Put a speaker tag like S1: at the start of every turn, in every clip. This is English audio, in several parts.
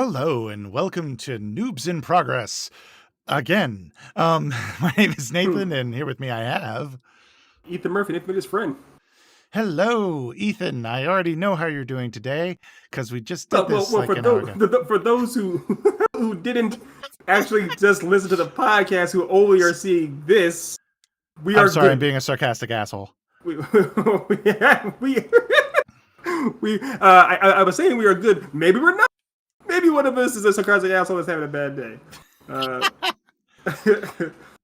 S1: Hello and welcome to Noobs in Progress again. My name is Nathan, and here with me I have
S2: Ethan Murphy, Nathan his friend.
S1: Hello, Ethan. I already know how you're doing today because we just did this
S2: for
S1: an hour ago.
S2: for those who who didn't actually just listen to the podcast, who only are seeing this,
S1: I'm sorry, I'm being a sarcastic asshole.
S2: I was saying we are good. Maybe we're not. Maybe one of us is a sarcastic asshole that's having a bad day.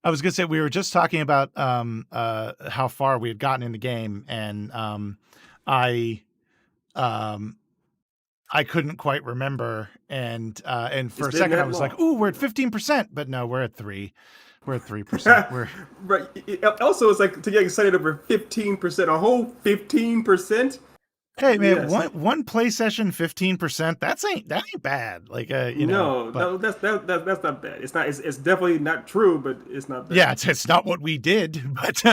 S1: I was gonna say we were just talking about how far we had gotten in the game, and I couldn't quite remember, and for a second I was like, "Ooh, we're at 15%," but no, we're at 3. We're at 3%. We're
S2: right. Also, it's like to get excited over 15%, a whole 15%.
S1: Hey man, yes. one play session 15%. That ain't bad. Like
S2: no, that's not bad. It's not. It's definitely not true, but it's not bad.
S1: Yeah, it's not what we did, but
S2: it's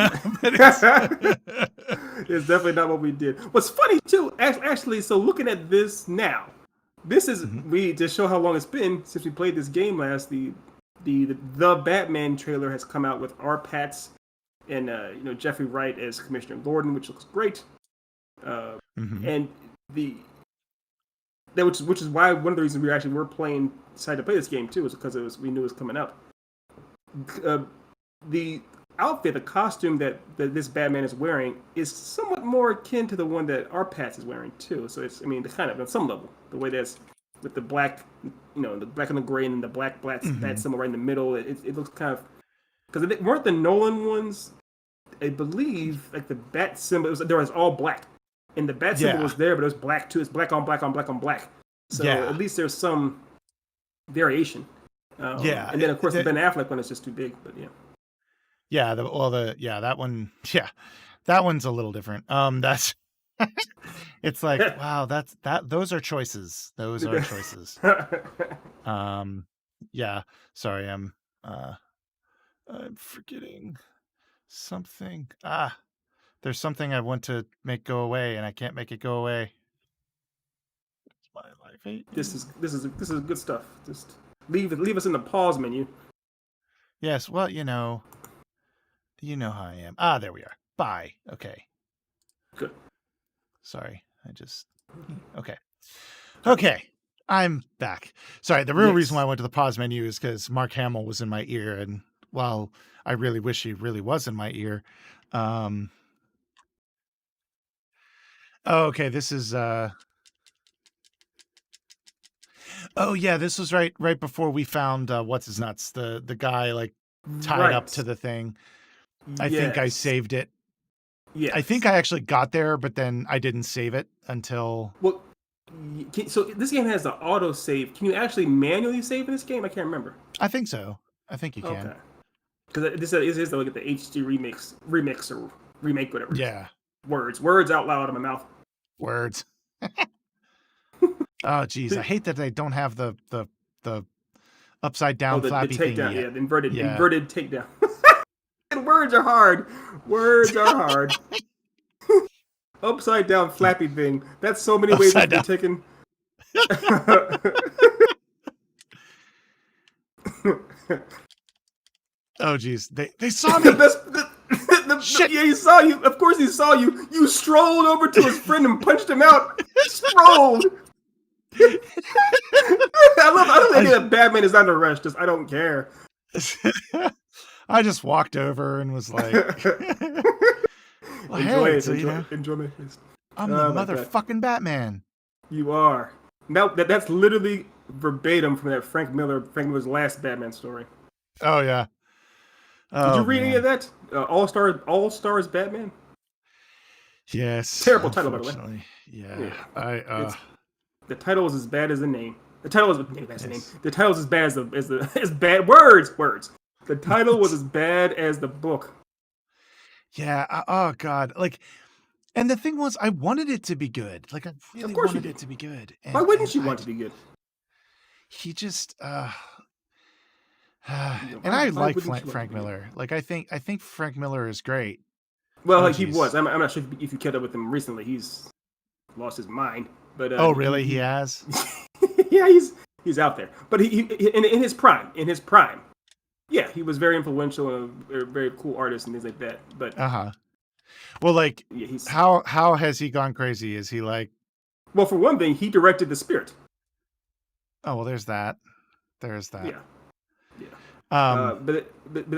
S2: definitely not what we did. What's funny too, actually. So looking at this now, this is we to show how long it's been since we played this game last. The Batman trailer has come out with R. Pats and Jeffrey Wright as Commissioner Gordon, which looks great. And which is why one of the reasons we actually were decided to play this game too, is because we knew it was coming out. The outfit, the costume that this Batman is wearing is somewhat more akin to the one that our Pats is wearing too. So it's, the kind of on some level, the way that's with the black, the black and the gray and the black bat symbol right in the middle. It looks kind of, because it weren't the Nolan ones. I believe like the bat symbol there was all black. And the bat symbol was there, but it was black too. It's black on black on black on black. So at least there's some variation. And then of course the Ben Affleck one is just too big. But
S1: that one. Yeah, that one's a little different. That's. It's like wow. Those are choices. Those are choices. Yeah. Sorry, I'm forgetting something. There's something I want to make go away, and I can't make it go away. It's my life.
S2: This is good stuff. Just leave us in the pause menu.
S1: Yes, well, you know how I am. There we are. Bye. Okay.
S2: Good.
S1: Sorry, Okay. I'm back. Sorry, the real reason why I went to the pause menu is because Mark Hamill was in my ear, and while I really wish he really was in my ear, okay, this is this was right before we found what's his nuts, the guy like tied up to the thing. I think I saved it. Yeah. I think I actually got there, but then I didn't save it until
S2: so this game has the auto save. Can you actually manually save in this game? I can't remember.
S1: I think so. I think you can.
S2: Because this is the look at the HD remix or remake, whatever.
S1: Yeah.
S2: Words out loud in my mouth.
S1: Words. Oh geez, I hate that they don't have the upside down flappy
S2: the takedown,
S1: thing yet.
S2: The inverted takedown. And words are hard. Upside down flappy thing. That's so many ways to be taken.
S1: Oh geez, they saw me.
S2: Shit. Yeah, he saw you. Of course he saw you. You strolled over to his friend and punched him out. Strolled. I love the idea that Batman is under arrest. I don't care.
S1: I just walked over and was like,
S2: enjoy me.
S1: I'm the motherfucking Batman.
S2: You are. Now that's literally verbatim from that Frank Miller's last Batman story.
S1: Oh yeah.
S2: Did you read any of that? All Stars Batman?
S1: Yes.
S2: Terrible title, by the way.
S1: Yeah.
S2: The title was as bad as the name. The title was that's the name. The title was as bad as bad words. The title was as bad as the book.
S1: Yeah. Oh God. Like, and the thing was, I wanted it to be good. Like, I really wanted it to be good.
S2: Why wouldn't you want it to be good?
S1: He just. And I like Frank Miller. Like I think Frank Miller is great.
S2: Well, he was. I'm not sure if you kept up with him recently. He's lost his mind. But
S1: really? He has?
S2: Yeah, he's out there. But he in his prime, yeah, he was very influential and a very cool artist and things like that. But
S1: well, like,
S2: yeah,
S1: how has he gone crazy? Is he like?
S2: Well, for one thing, he directed The Spirit.
S1: Oh well, there's that. There's that.
S2: Yeah, yeah. But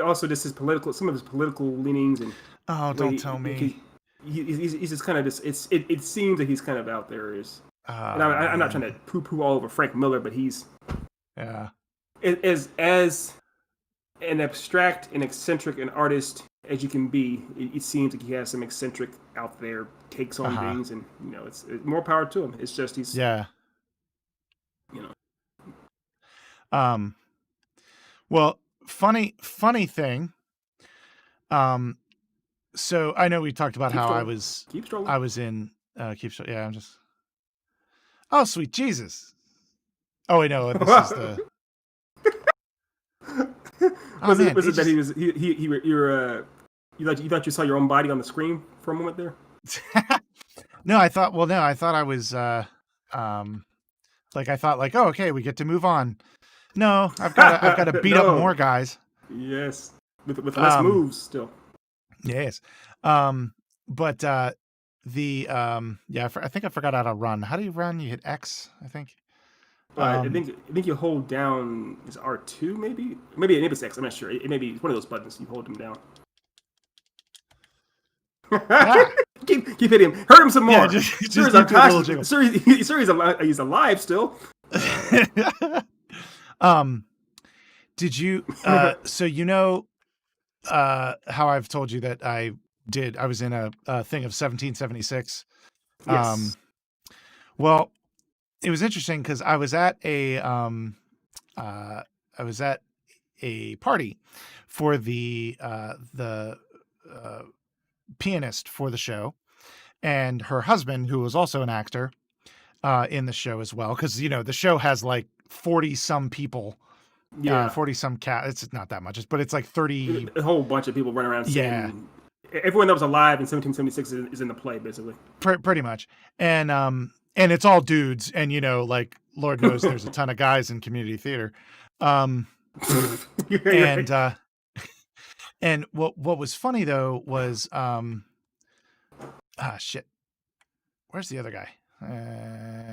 S2: also just some of his political leanings and.
S1: Oh, don't tell me.
S2: He's just kind of just. It seems that he's kind of out there. And I'm not trying to poo-poo all over Frank Miller, but he's.
S1: Yeah.
S2: As an abstract and eccentric an artist as you can be, it seems like he has some eccentric out there takes on things, and it's more power to him. It's just he's
S1: Well, funny thing. So I know we talked about how I was in I'm just. Oh, sweet Jesus! Oh wait, no, this is the.
S2: Was it that you thought you saw your own body on the screen for a moment there?
S1: No, I thought I was I thought like, oh, okay, we get to move on. No, I've got to beat up more guys.
S2: Yes, with less moves still.
S1: Yes, but I think I forgot how to run. How do you run? You hit X, I think.
S2: I think you hold down is R2 maybe it's X. I'm not sure. It may be one of those buttons. You hold them down. keep hitting him. Hurt him some more.
S1: Yeah, he's
S2: alive still.
S1: Did you? So how I've told you that I was in a thing of 1776.
S2: Yes.
S1: Well, it was interesting because I was at a party for the pianist for the show, and her husband, who was also an actor in the show as well, because the show has like 40 some people. 40 some cat. It's not that much, but it's like 30.
S2: A whole bunch of people running around. Yeah. Everyone that was alive in 1776 is in the play, basically.
S1: Pretty much. And it's all dudes. And, like, Lord knows there's a ton of guys in community theater. And what was funny, though, was, shit. Where's the other guy?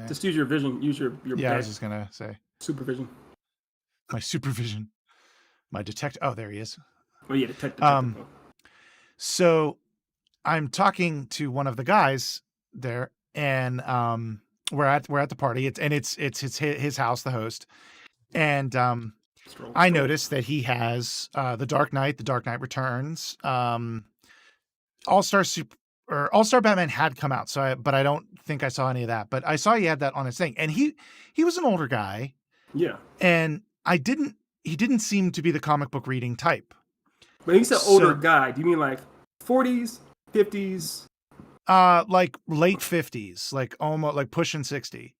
S2: Just use your vision. Use your
S1: I was just going to say.
S2: Supervision.
S1: My supervision. My detective. Oh, there he is.
S2: Oh, yeah, detective.
S1: So I'm talking to one of the guys there, and we're at the party. It's his house, the host, and I noticed that he has The Dark Knight Returns, All-Star Batman had come out, but I don't think I saw any of that. But I saw he had that on his thing, and he was an older guy.
S2: Yeah,
S1: and he didn't seem to be the comic book reading type.
S2: But he said older guy. Do you mean like 40s, 50s?
S1: Like late 50s, like almost like pushing 60.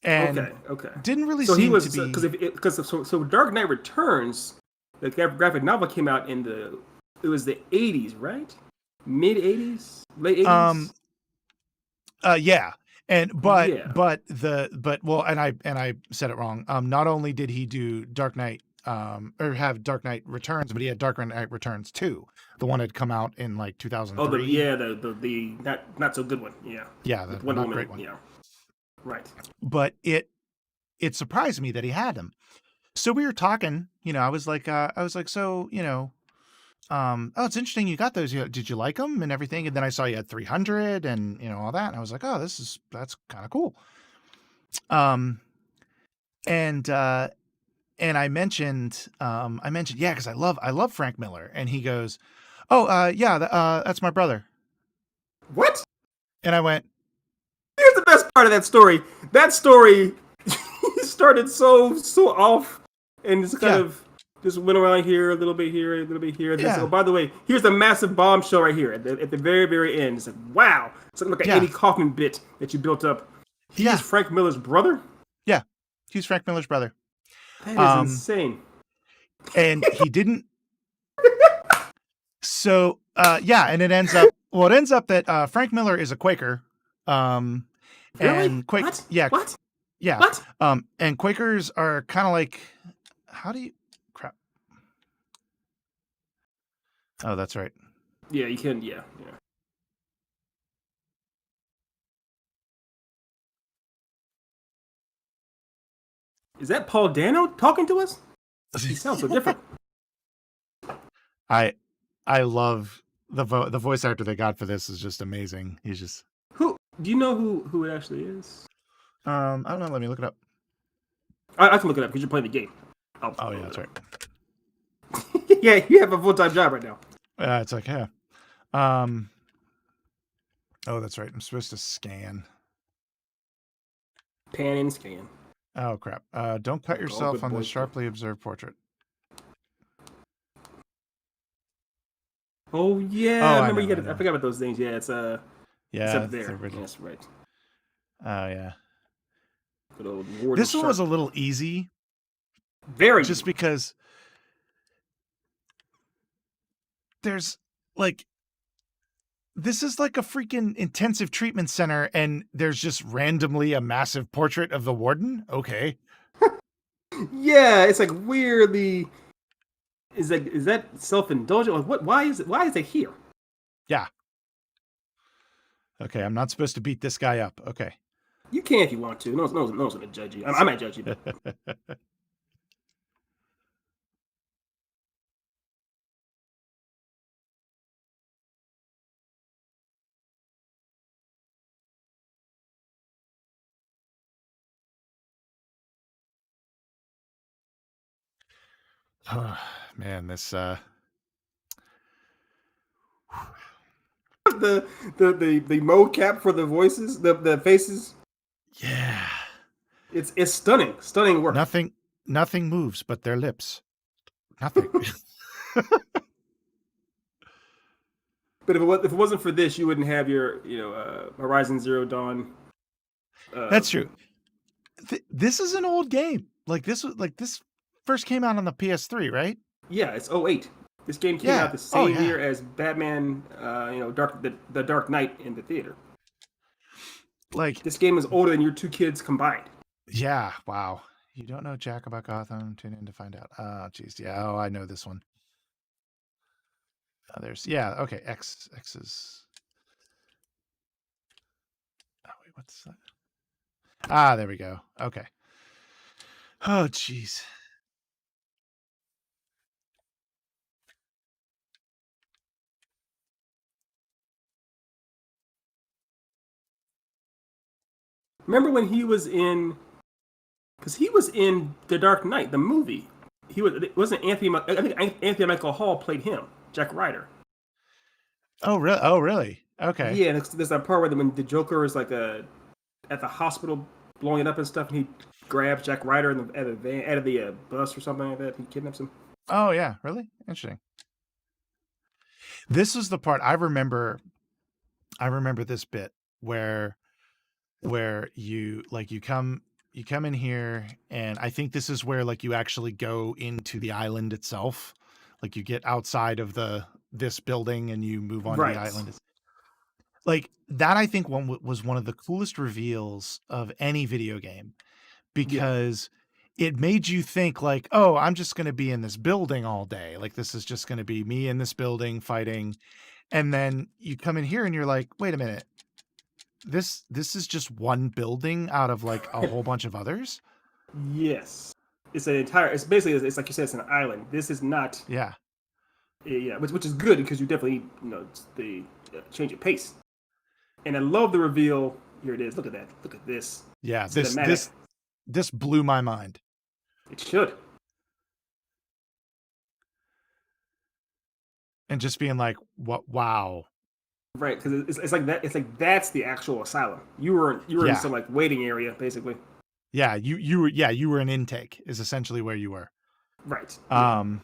S1: And
S2: okay.
S1: Didn't really seem to be
S2: because Dark Knight Returns, the graphic novel came out in the 80s, right? Mid 80s, late 80s.
S1: Yeah. And I said it wrong. Not only did he do Dark Knight or have Dark Knight Returns, but he had Dark Knight Returns 2. The one had come out in like 2003.
S2: Oh, the not so good one. Yeah.
S1: Yeah, the not great one.
S2: Yeah. Right.
S1: But it surprised me that he had them. So we were talking, I was like, so, oh, it's interesting you got those. Did you like them and everything? And then I saw you had 300 and, all that. And I was like, oh, that's kind of cool. And I mentioned, yeah, because I love Frank Miller. And he goes, oh, yeah, that's my brother.
S2: What?
S1: And I went,
S2: here's the best part of that story. That story started so off and it's kind of just went around here, a little bit here, a little bit here. Yeah. Oh, by the way, here's the massive bombshell right here at the very, very end. It's like, wow. It's like an Andy Kaufman bit that you built up. He's Frank Miller's brother?
S1: Yeah. He's Frank Miller's brother.
S2: That is insane.
S1: And he didn't. So, and it ends up that Frank Miller is a Quaker.
S2: Really?
S1: And
S2: What?
S1: Yeah.
S2: What?
S1: Yeah.
S2: What?
S1: And Quakers are kind of like, how do you, crap. Oh, that's right.
S2: Yeah, you can. Yeah. Is that Paul Dano talking to us? He sounds so different.
S1: I love the voice actor they got for this is just amazing. He's just
S2: Who? Do you know who it actually is?
S1: I don't know. Let me look it up.
S2: I can look it up because you're playing the game.
S1: Oh yeah, that's right.
S2: Yeah, you have a full-time job right now.
S1: It's like yeah. Oh, that's right. I'm supposed to scan.
S2: Pan and scan.
S1: Oh crap! Don't cut yourself on this sharply observed portrait.
S2: Oh yeah, I remember you got. I forgot about those things. Yeah, it's
S1: yeah,
S2: it's up there. That's right.
S1: Oh yeah.
S2: Good old
S1: this one was a little easy.
S2: Very.
S1: Just because there's like this is like a freaking intensive treatment center and there's just randomly a massive portrait of the warden. Okay.
S2: Yeah, it's like weirdly. Is that self-indulgent? Like, what? Why is it here?
S1: Yeah. Okay, I'm not supposed to beat this guy up. Okay.
S2: You can if you want to. No one's gonna judge you. I might judge you. But...
S1: Oh, man, this
S2: the mocap for the voices, the faces.
S1: Yeah.
S2: It's stunning work.
S1: Nothing moves but their lips. Nothing.
S2: But if it wasn't for this, you wouldn't have your Horizon Zero Dawn.
S1: That's true. This is an old game. This first came out on the PS3, right?
S2: Yeah, it's 08. This game came out the same year as Batman, the Dark Knight in the theater. This game is older than your two kids combined.
S1: Yeah, wow. You don't know jack about Gotham? Tune in to find out. Oh, jeez. Yeah, I know this one. Okay, X is... Oh, wait, what's that? Ah, there we go. Okay. Oh, jeez.
S2: Remember when he was in... Because he was in The Dark Knight, the movie. It wasn't Anthony... I think Anthony Michael Hall played him, Jack Ryder.
S1: Oh, really? Oh, really? Okay.
S2: Yeah, there's that part where when the Joker is like at the hospital blowing it up and stuff, and he grabs Jack Ryder out of the bus or something like that. He kidnaps him.
S1: Oh yeah, really interesting. This is the part I remember. I remember this bit where you come in here, and I think this is where you actually go into the island itself. You get outside of this building and you move on to the island. That I think was one of the coolest reveals of any video game, because it made you think oh, I'm just going to be in this building all day. This is just going to be me in this building fighting. And then you come in here and you're like, wait a minute. This is just one building out of a whole bunch of others.
S2: Yes. It's basically, it's like you said, it's an island. This is not.
S1: Yeah.
S2: Yeah, which is good because you definitely, the change of pace. And I love the reveal. Here it is. Look at that. Look at this.
S1: Yeah, this blew my mind.
S2: It should.
S1: And just being like, what? Wow.
S2: Right, because it's like that. It's like that's the actual asylum. You were in some waiting area, basically.
S1: Yeah, you were an intake is essentially where you were.
S2: Right. And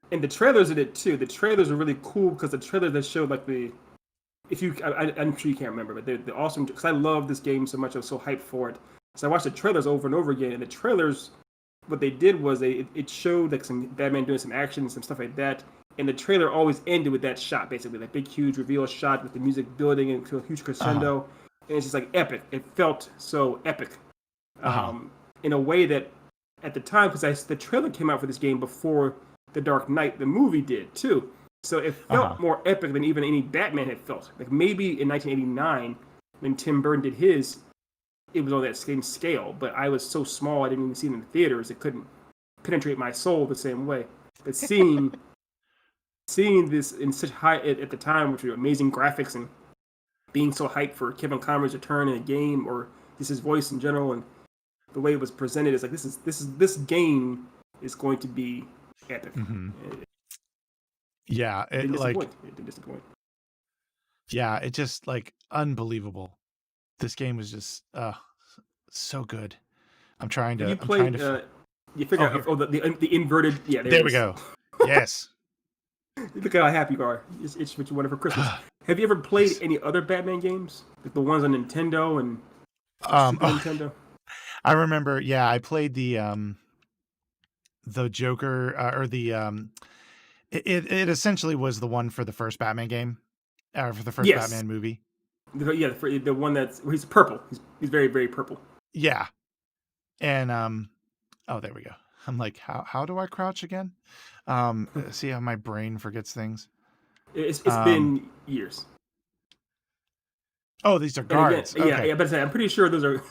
S2: the trailers did it too. The trailers are really cool because the trailers that showed I'm sure you can't remember, but they're awesome because I love this game so much. I was so hyped for it. So I watched the trailers over and over again, and the trailers, what they did was it showed some Batman doing some action, some stuff like that. And the trailer always ended with that shot, basically, that big, huge reveal shot with the music building into a huge crescendo. And it's just epic. It felt so epic.
S1: Uh-huh.
S2: In a way that at the time, because the trailer came out for this game before The Dark Knight, the movie did too. So it
S1: Uh-huh.
S2: felt more epic than even any Batman had felt. Like maybe in 1989, when Tim Burton did his, it was on that same scale. But I was so small, I didn't even see it in the theaters. It couldn't penetrate my soul the same way. But seeing this in such high at the time, which were amazing graphics and being so hyped for Kevin Conroy's return in a game or just his voice in general and the way it was presented is like this game is going to be epic.
S1: Mm-hmm. Yeah,
S2: it didn't disappoint.
S1: Yeah, it just like unbelievable. This game was just so good. I'm trying to.
S2: You played. You figure out the inverted. Yeah,
S1: there we go. Yes.
S2: Look how happy you are. It's what you wanted for Christmas. Have you ever played any other Batman games, like the ones on Nintendo and Super Nintendo?
S1: I remember. Yeah, I played the Joker or the It essentially was the one for the first Batman game, or for the first Batman movie.
S2: The one that's where he's purple. He's very, very purple.
S1: Yeah, and oh, there we go. I'm like, how do I crouch again? See how my brain forgets things.
S2: It's been years.
S1: Oh, these are guards.
S2: Again,
S1: okay.
S2: Yeah, but I'm pretty sure those are.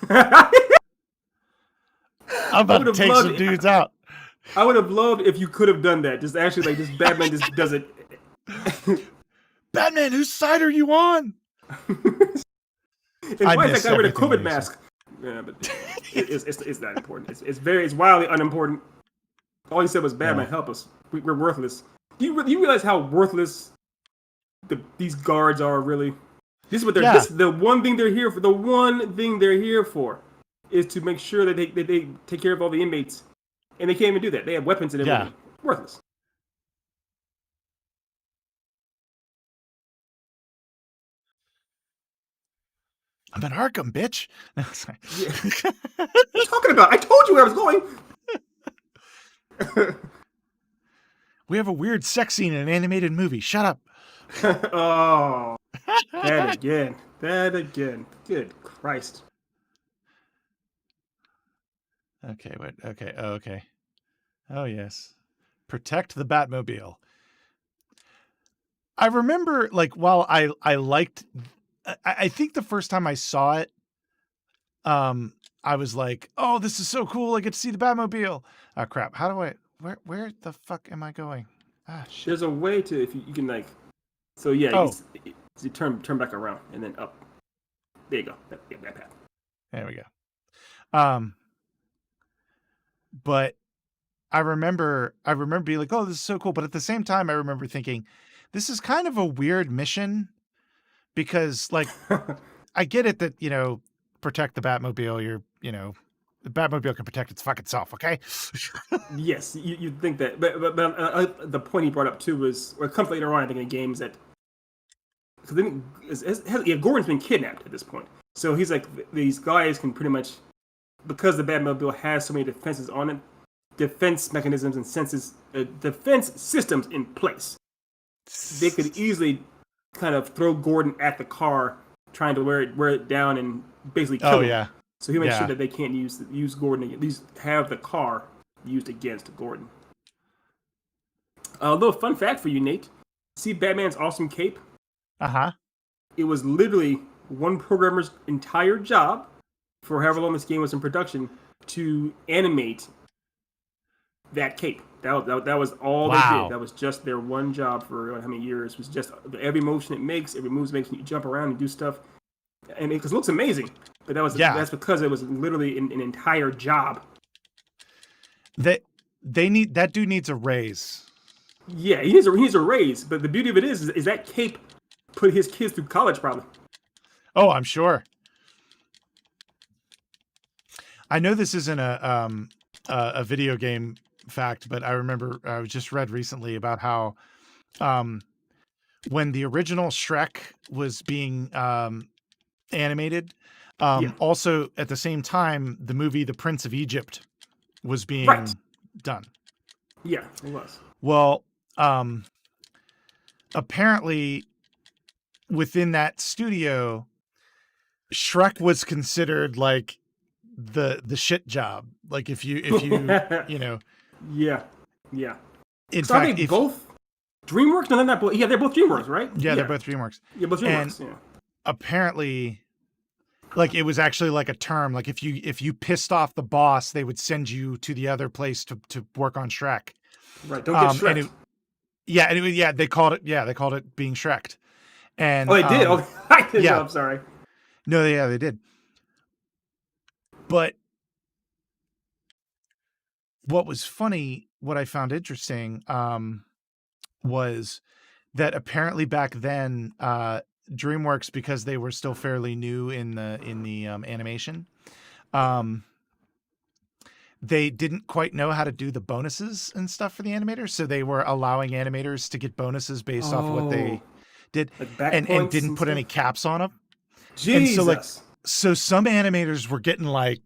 S1: I'm about to take some dudes out.
S2: I would have loved if you could have done that. Just actually, like, just Batman just does it.
S1: Batman, whose side are you on?
S2: And why is that guy with a COVID mask? Yeah, but it's not important. It's wildly unimportant. All he said was, "Batman, help us. We're worthless." Do you realize how worthless these guards are? Really, this is what they're. This, the one thing they're here for. The one thing they're here for is to make sure that they take care of all the inmates, and they can't even do that. They have weapons and everything. Yeah. Worthless.
S1: I'm in Arkham, bitch. No, sorry.
S2: Yeah. What are you talking about? I told you where I was going.
S1: We have a weird sex scene in an animated movie. Shut up.
S2: Oh, that again. Good Christ.
S1: Okay, wait. Okay. Oh, okay. Oh, yes. Protect the Batmobile. I remember, like, while I liked, I think the first time I saw it, I was like, oh, this is so cool. I get to see the Batmobile. Oh, crap. How do I, where the fuck am I going? Ah, shit.
S2: There's a way to, if you can, like, so yeah, you turn back around and then up. There you go. That path.
S1: There we go. But I remember being like, oh, this is so cool. But at the same time, I remember thinking, this is kind of a weird mission because, like, I get it that, protect the Batmobile. The Batmobile can protect its fucking self. Okay.
S2: Yes, you think that, but the point he brought up too was, or it comes later on, I think, in games that, because Gordon's been kidnapped at this point, so he's like, these guys can pretty much, because the Batmobile has so many defenses on it, defense mechanisms and defense systems in place, they could easily kind of throw Gordon at the car, trying to wear it down and basically kill him. Yeah. So he makes sure that they can't use Gordon, at least have the car used against Gordon. A little fun fact for you, Nate. See Batman's awesome cape?
S1: Uh-huh.
S2: It was literally one programmer's entire job, for however long this game was in production, to animate that cape. That was all they did. That was just their one job for how many years. It was just every motion it makes, every move it makes, you jump around and do stuff. And because it looks amazing. But that's because it was literally an entire job.
S1: That dude needs a raise.
S2: Yeah, he needs a raise. But the beauty of it is that cape put his kids through college, probably.
S1: Oh, I'm sure. I know this isn't a video game fact, but I remember I just read recently about how when the original Shrek was being animated, also at the same time the movie The Prince of Egypt was being done.
S2: Yeah, it was.
S1: Well, apparently within that studio, Shrek was considered like the shit job. Like if you you know.
S2: Yeah.
S1: In
S2: So
S1: fact,
S2: are they both DreamWorks? No, they're not both. Yeah, they're both DreamWorks, right?
S1: Yeah, they're both DreamWorks.
S2: Yeah, both DreamWorks.
S1: And apparently, like it was actually like a term. Like if you pissed off the boss, they would send you to the other place to work on Shrek.
S2: Right. Don't get Shrek.
S1: They called it being Shrek'd. And
S2: they did. I didn't know. I'm sorry.
S1: No, they did. But what was funny, what I found interesting, was that apparently back then, DreamWorks, because they were still fairly new in the animation, they didn't quite know how to do the bonuses and stuff for the animators, so they were allowing animators to get bonuses based off what they did,
S2: like
S1: and didn't put any caps on them.
S2: Jesus.
S1: And so some animators were getting like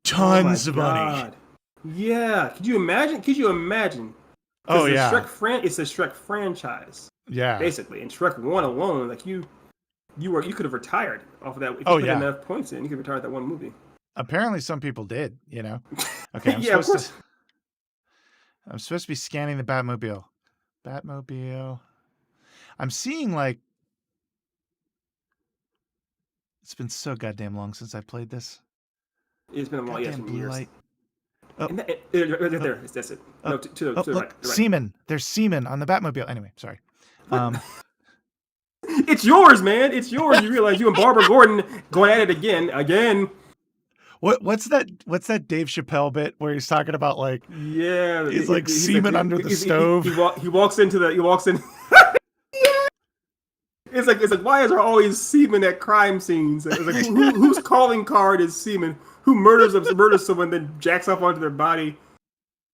S1: tons of money.
S2: Yeah. Could you imagine?
S1: Oh yeah.
S2: It's a Shrek franchise.
S1: Yeah.
S2: Basically, and Shrek 1 alone, like you could have retired off of that. If you put enough points in, you could retire that one movie.
S1: Apparently some people did, Okay,
S2: of course.
S1: I'm supposed to be scanning the Batmobile. I'm seeing like it's been so goddamn long since I played this.
S2: It's been a long years. Light.
S1: Oh.
S2: Right there. That's it. No, to the right.
S1: Semen. There's semen on the Batmobile. Anyway, sorry.
S2: It's yours, man. It's yours. You realize you and Barbara Gordon going at it again.
S1: What's that Dave Chappelle bit where he's talking about like he's like semen under the stove.
S2: He walks in. It's like why is there always semen at crime scenes? It's like whose calling card is semen? Who murders someone then jacks off onto their body?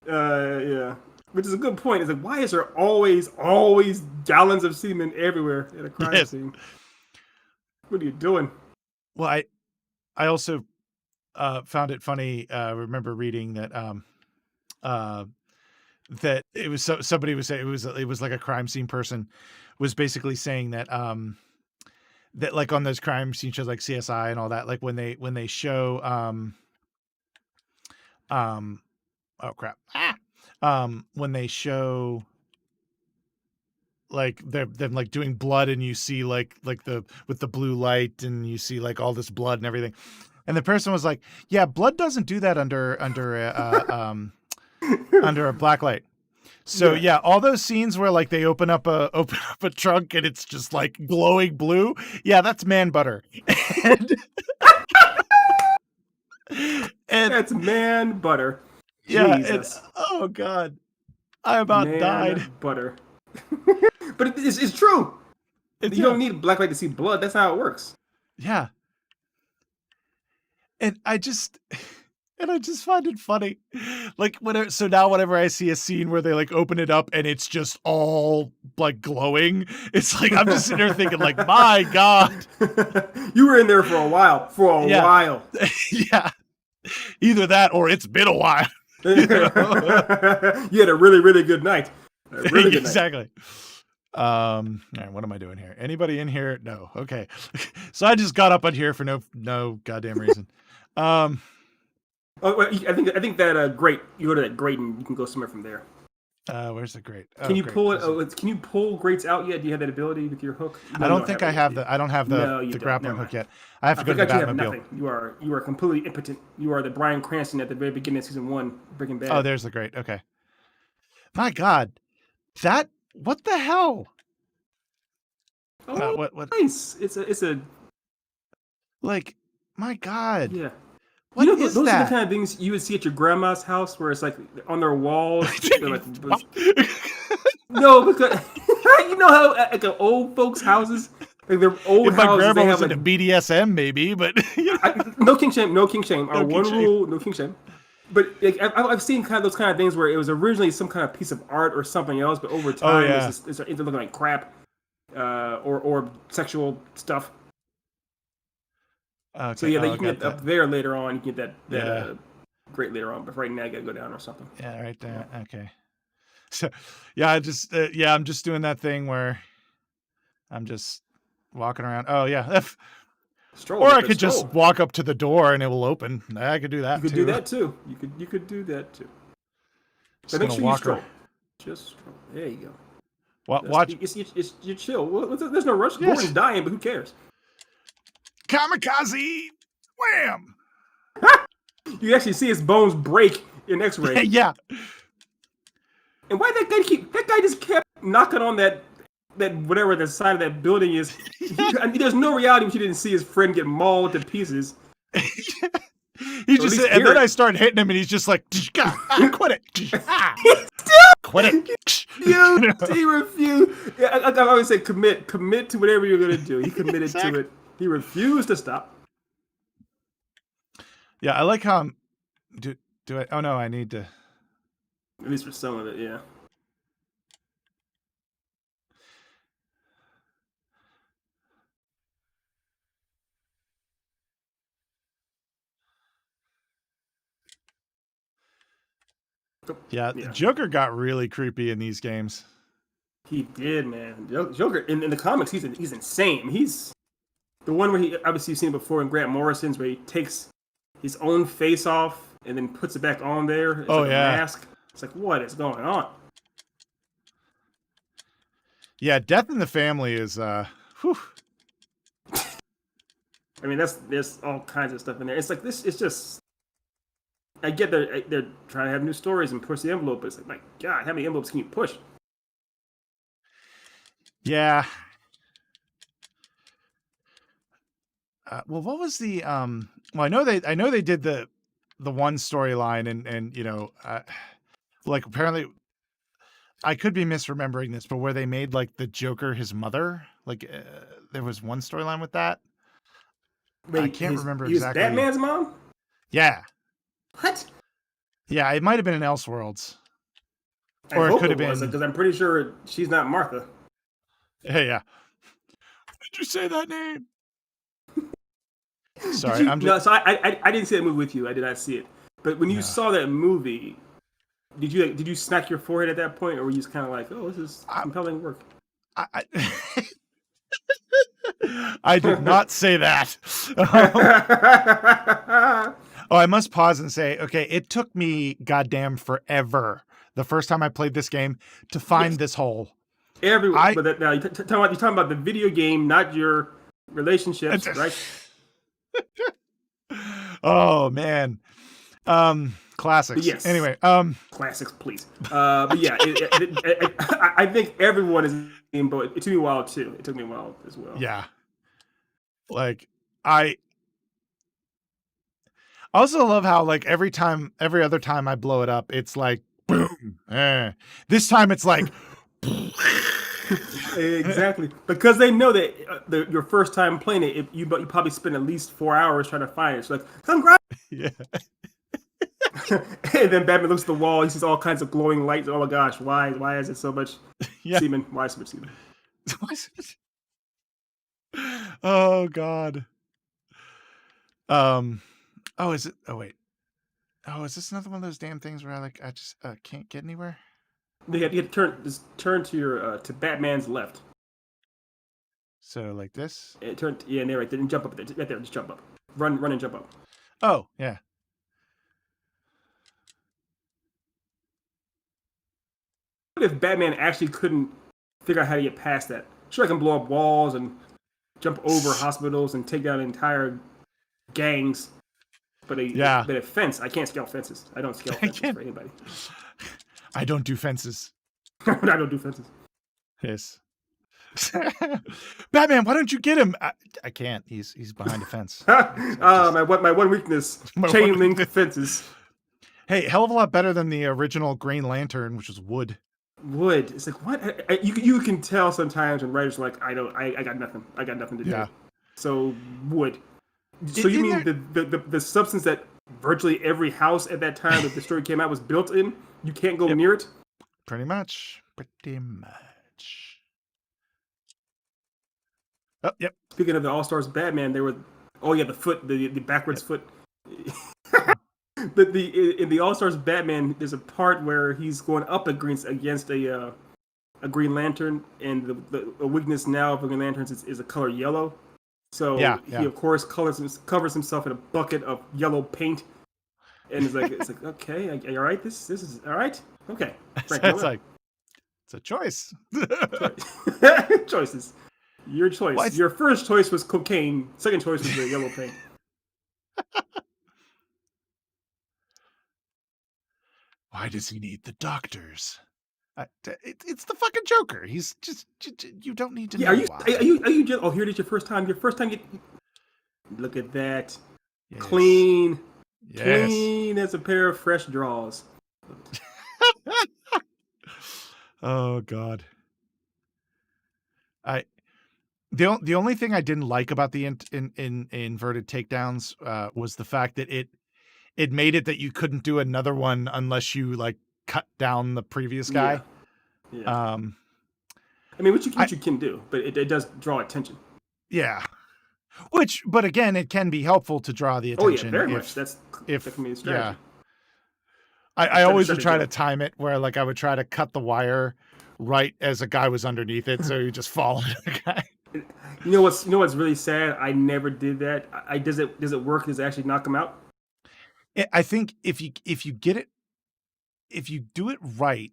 S2: Which is a good point. It's like why is there always gallons of semen everywhere at a crime scene? What are you doing?
S1: Well, I also found it funny. Remember reading that that it was somebody was saying it was like a crime scene person was basically saying that that like on those crime scene shows like CSI and all that, like when they show oh crap when they show like them like doing blood and you see like the with the blue light and you see like all this blood and everything. And the person was like, "Yeah, blood doesn't do that under a black light." So yeah, all those scenes where like they open up a trunk and it's just like glowing blue. Yeah, that's man butter. and
S2: that's man butter.
S1: Yeah.
S2: Jesus.
S1: Oh God, I about died.
S2: Butter. But it's true. You don't need a black light to see blood. That's how it works.
S1: Yeah. And I just find it funny. Like whenever I see a scene where they like open it up and it's just all like glowing, it's like I'm just sitting there thinking like, my God.
S2: You were in there for a while.
S1: Yeah. Either that or it's been a while.
S2: You had a really, really good night.
S1: Exactly. All right, what am I doing here? Anybody in here? No. Okay. So I just got up on here for no goddamn reason.
S2: I think that grate. You go to that grate and you can go somewhere from there.
S1: Where's the grate?
S2: Can you pull it? Can you pull grates out yet? Do you have that ability with your hook?
S1: I don't think I have I don't have the grappling hook yet. I have to go to the Batmobile.
S2: You are completely impotent. You are the Bryan Cranston at the very beginning of season 1, Breaking Bad.
S1: Oh, there's the grate. Okay. My God, what the hell?
S2: Oh, what? Nice. It's a.
S1: Like, my God.
S2: Yeah.
S1: What is
S2: those
S1: that?
S2: are the kind of things you would see at your grandma's house, where it's like on their walls. No, because you know how like old folks' houses, like their old
S1: if
S2: houses.
S1: My grandma was into BDSM, maybe, but
S2: no king shame. Our one rule: no king shame. But like, I've seen kind of those kind of things where it was originally some kind of piece of art or something else, but over time it's looking like crap, or sexual stuff.
S1: Okay.
S2: So yeah, you can get up there later on. You can get that grate later on, but right now you gotta go down or something.
S1: Yeah, right there. Yeah. Okay. So yeah, I'm just doing that thing where I'm just walking around. Oh yeah,
S2: Stroll,
S1: Or I
S2: but
S1: could just
S2: stroll.
S1: walk up to the door and it will open. I could do that.
S2: You could do that too. You could do that too.
S1: Just
S2: But make
S1: gonna
S2: sure you
S1: walk
S2: stroll. Just stroll. There you go.
S1: Watch.
S2: It's you chill. Well, there's no rush.
S1: Yes.
S2: Gordon's dying, but who cares?
S1: Kamikaze! Wham!
S2: You actually see his bones break in X-ray.
S1: Yeah.
S2: And why that guy just kept knocking on that whatever the side of that building is. I mean, there's no reality if you didn't see his friend get mauled to pieces.
S1: He just said, and then I start hitting him, and he's just like, "Quit it! Quit it!"
S2: He refused. I always say, commit to whatever you're gonna do. He committed to it. He refused to stop.
S1: Yeah, I like how. Do I? Oh no, I need to.
S2: At least for some of it, yeah.
S1: Yeah, Joker got really creepy in these games.
S2: He did, man. Joker in the comics, he's insane. He's the one where he obviously you've seen it before in Grant Morrison's, where he takes his own face off and then puts it back on there. It's like a mask. It's like, what is going on?
S1: Yeah, Death in the Family is whew.
S2: I mean, there's all kinds of stuff in there. It's like this. It's just. I get they're trying to have new stories and push the envelope, but it's like, my God, how many envelopes can you push?
S1: Yeah. Well, what was the well? I know they did the one storyline and you know, like apparently I could be misremembering this, but where they made like the Joker his mother, like there was one storyline with that. Wait, I can't remember exactly.
S2: He was Batman's mom?
S1: Yeah.
S2: What?
S1: Yeah, it might have been in Elseworlds.
S2: Or it could have been because I'm pretty sure she's not Martha.
S1: Yeah. Did you say that name? Sorry,
S2: So I didn't see that movie with you. I did not see it. But when you saw that movie, did you smack your forehead at that point, or were you just kind of like, "Oh, this is compelling work"?
S1: I did not say that. Oh, I must pause and say, okay, it took me goddamn forever the first time I played this game to find this hole.
S2: But now you're talking about the video game, not your relationships, right?
S1: Oh man, classics.
S2: Yes.
S1: Anyway,
S2: classics, please. But yeah, I think everyone is. But it took me a while too. It took me a while as well.
S1: Yeah. Like I also love how like every other time I blow it up, it's like boom. This time it's like
S2: exactly, because they know that your first time playing it, you probably spend at least 4 hours trying to find it. So like, congrats.
S1: Yeah.
S2: And then Batman looks at the wall. He sees all kinds of glowing lights. Oh my gosh, why is it so much semen? Why so much semen?
S1: Oh God. Oh, is it? Oh wait. Oh, is this another one of those damn things where I just can't get anywhere?
S2: You have to turn to your to Batman's left.
S1: So like this?
S2: And there, right there. And jump up there. Right there. Just jump up. Run and jump up.
S1: Oh yeah.
S2: What if Batman actually couldn't figure out how to get past that? Sure, I can blow up walls and jump over hospitals and take down entire gangs. But a fence, I can't scale fences. I don't scale fences for anybody.
S1: I don't do fences.
S2: I don't do fences.
S1: Yes. Batman, why don't you get him? I can't. He's behind a fence.
S2: My one weakness: chain link fences.
S1: Hey, hell of a lot better than the original Green Lantern, which was wood.
S2: Wood. It's like what you can tell sometimes when writers are like, I got nothing. I got nothing to do. So wood. So you mean the substance that virtually every house at that time that the story came out was built in? You can't go near it?
S1: Pretty much. Oh, yep.
S2: Speaking of the All-Stars Batman, there were the foot, the backwards foot. But in the All-Stars Batman, there's a part where he's going up against a Green Lantern, and the weakness now of the Green Lanterns is a color yellow. So he of course covers himself in a bucket of yellow paint, and it's like okay, are you all right? This is all right. Okay, Frank Miller.
S1: It's a choice.
S2: Choices. Your choice.
S1: What?
S2: Your first choice was cocaine. Second choice was the yellow paint.
S1: Why does he need the doctors? It's the fucking Joker. He's just you don't need to know why.
S2: Are you just? Oh, here it is. Your first time. Look at that.
S1: Yes.
S2: Clean.
S1: Yes.
S2: Clean as a pair of fresh drawers.
S1: Oh God. The only thing I didn't like about the inverted takedowns was the fact that it made it that you couldn't do another one unless you like cut down the previous guy.
S2: Yeah. I mean, which you can do, but it does draw attention.
S1: Yeah. But again, it can be helpful to draw the attention.
S2: Oh yeah, very much. That's definitely a strategy.
S1: Yeah. I always would try to time it where like I would try to cut the wire right as a guy was underneath it, so you just fall into the guy.
S2: You know what's really sad? I never did that. Does it work? Does it actually knock him out?
S1: I think if you get it, if you do it right,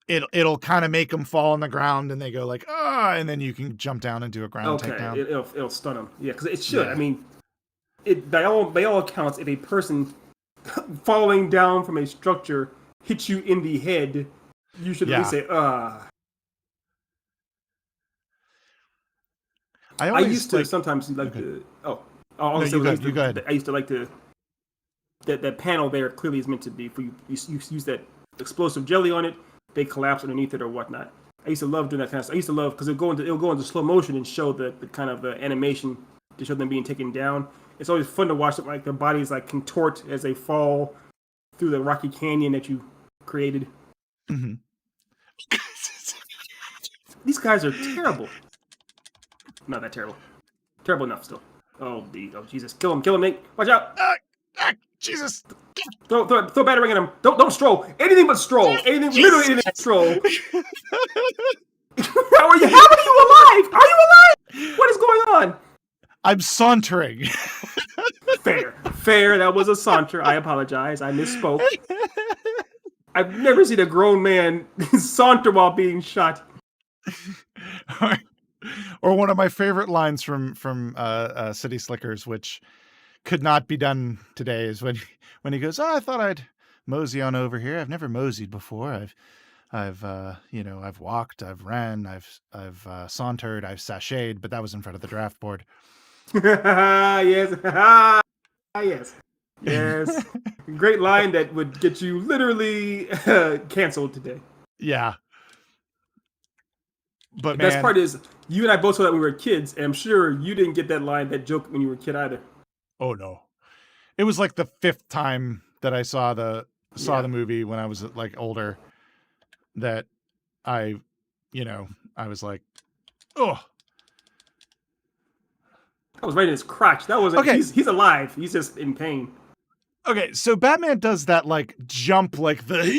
S1: it'll kind of make them fall on the ground and they go like and then you can jump down and do a ground takedown.
S2: It'll stun them. Yeah, because it should. Yeah. I mean, by all accounts, if a person falling down from a structure hits you in the head, you should at least say I used to sometimes like to. Oh, I used to like to. That panel there clearly is meant to be. If you use that explosive jelly on it, they collapse underneath it or whatnot. I used to love doing that kind of stuff. I used to love because it'll go into slow motion and show the kind of animation to show them being taken down. It's always fun to watch it, like their bodies like contort as they fall through the rocky canyon that you created.
S1: Mm-hmm.
S2: These guys are terrible. Not that terrible. Terrible enough still. Oh Jesus! Kill him, Nate! Watch out!
S1: Jesus!
S2: Throw a batarang at him. Don't stroll. Anything but stroll. Literally anything but stroll. How are you alive? Are you alive? What is going on?
S1: I'm sauntering.
S2: Fair. That was a saunter. I apologize. I misspoke. I've never seen a grown man saunter while being shot.
S1: Or one of my favorite lines from City Slickers, which could not be done today, is when he goes, I thought I'd mosey on over here. I've never moseyed before. I've walked, I've ran, I've sauntered, I've sashayed, but that was in front of the draft board.
S2: Yes. Great line that would get you literally canceled today.
S1: Yeah. But
S2: the best part is you and I both saw that when we were kids, and I'm sure you didn't get that joke when you were a kid either.
S1: Oh no. It was like the fifth time that I saw the movie when I was like older that I was like, oh.
S2: I was right in his crotch. That wasn't okay. He's alive. He's just in pain.
S1: Okay, so Batman does that like jump, like the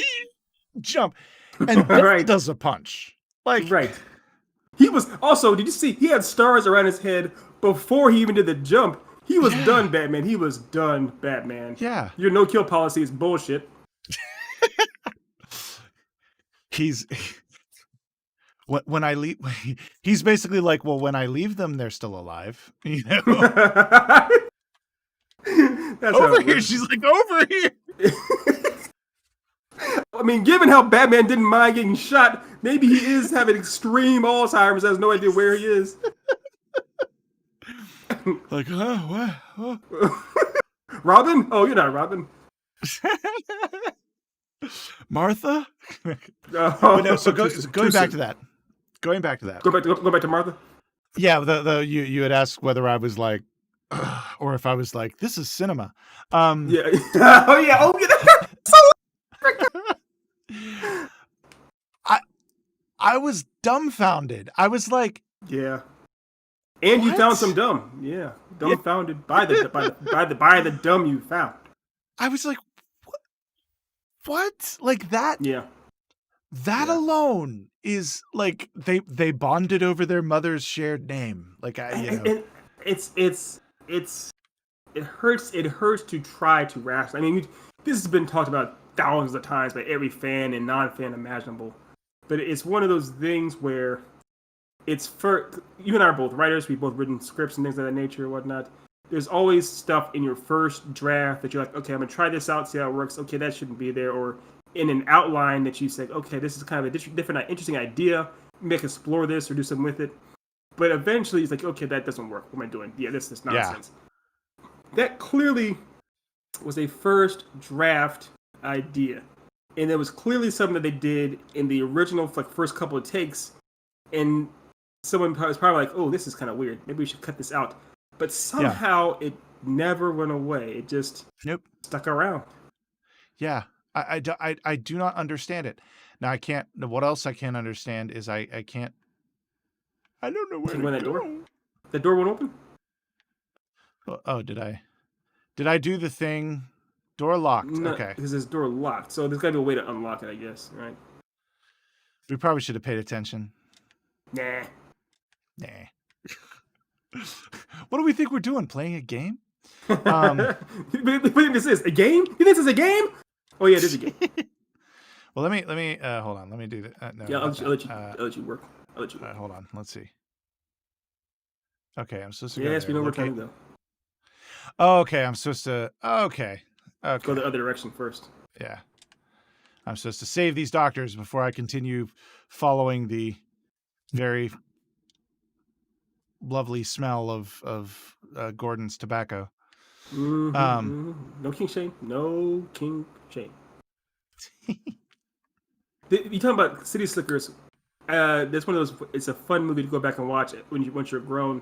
S1: jump, and then does a punch. Like
S2: right. He was also, did you see he had stars around his head before he even did the jump? He was done, Batman. He was done, Batman.
S1: Yeah.
S2: Your no-kill policy is bullshit.
S1: When I leave, he's basically like, well, when I leave them, they're still alive. You know?
S2: That's
S1: over here. She's like, over here.
S2: I mean, given how Batman didn't mind getting shot, maybe he is having extreme Alzheimer's, has no idea where he is.
S1: Like, what?
S2: Robin? Oh, you're not Robin.
S1: Martha? So going back to that. Go back
S2: to Martha?
S1: Yeah, you had asked whether I was like, or if I was like, this is cinema.
S2: Yeah.
S1: I was dumbfounded. I was like,
S2: yeah. And what? You found some dumb. Yeah. Dumbfounded by the dumb you found.
S1: I was like, what? Like that?
S2: Yeah.
S1: That
S2: Yeah.
S1: alone is like they bonded over their mother's shared name. Like
S2: And it's it hurts to try to rationalize. I mean, this has been talked about thousands of times by every fan and non-fan imaginable, but it's one of those things where it's for you and I are both writers. We've both written scripts and things of that nature and whatnot. There's always stuff in your first draft that you're like, okay, I'm gonna try this out, see how it works. Okay, that shouldn't be there, or in an outline that you say, okay, this is kind of a different, interesting idea. Maybe I can explore this or do something with it. But eventually, it's like, okay, that doesn't work. What am I doing? Yeah, this is nonsense. That clearly was a first draft idea, and it was clearly something that they did in the original like first couple of takes. And someone was probably like, "Oh, this is kind of weird. Maybe we should cut this out." But somehow it never went away. It just stuck around.
S1: Yeah, I do not understand it. Now I can't. What else I can't understand is I can't. I don't know where to
S2: Can you
S1: go.
S2: that door? The door won't open.
S1: Oh, did I? Did I do the thing? Door locked.
S2: No,
S1: Okay.
S2: because this door locked. So there's got to be a way to unlock it, I guess. Right?
S1: We probably should have paid attention.
S2: Nah.
S1: What do we think we're doing? Playing a game?
S2: What do you think this is? A game? You think this is a game? Oh yeah, it is a game.
S1: Well, let me hold on. Let me do that. No,
S2: yeah, I'll let you work. I'll let you work.
S1: Hold on. Let's see. Okay, I'm supposed to
S2: Yes,
S1: go
S2: we know where we're
S1: trying
S2: trying to go.
S1: Oh, okay, I'm supposed to. Okay.
S2: Go the other direction first.
S1: Yeah. I'm supposed to save these doctors before I continue following the very lovely smell of Gordon's tobacco.
S2: No King Shane. No King Shane. You talking about City Slickers? That's one of those. It's a fun movie to go back and watch once you're grown.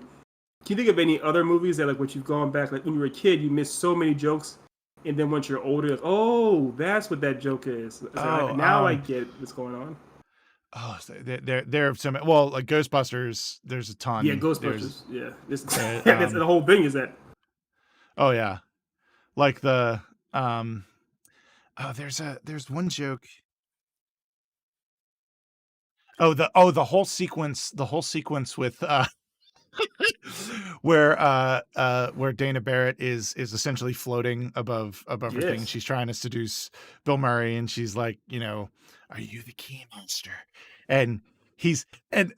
S2: Can you think of any other movies that, like, once you've gone back, like when you were a kid, you missed so many jokes, and then once you're older, like, oh, that's what that joke is. Now I get what's going on.
S1: Oh, there are some. Well, like Ghostbusters, there's a ton.
S2: Yeah, Ghostbusters. That's the whole thing. Is that?
S1: Oh yeah, like the Oh, there's one joke. The whole sequence with where Dana Barrett is essentially floating above everything.
S2: Yes.
S1: She's trying to seduce Bill Murray, and she's like, are you the key monster? And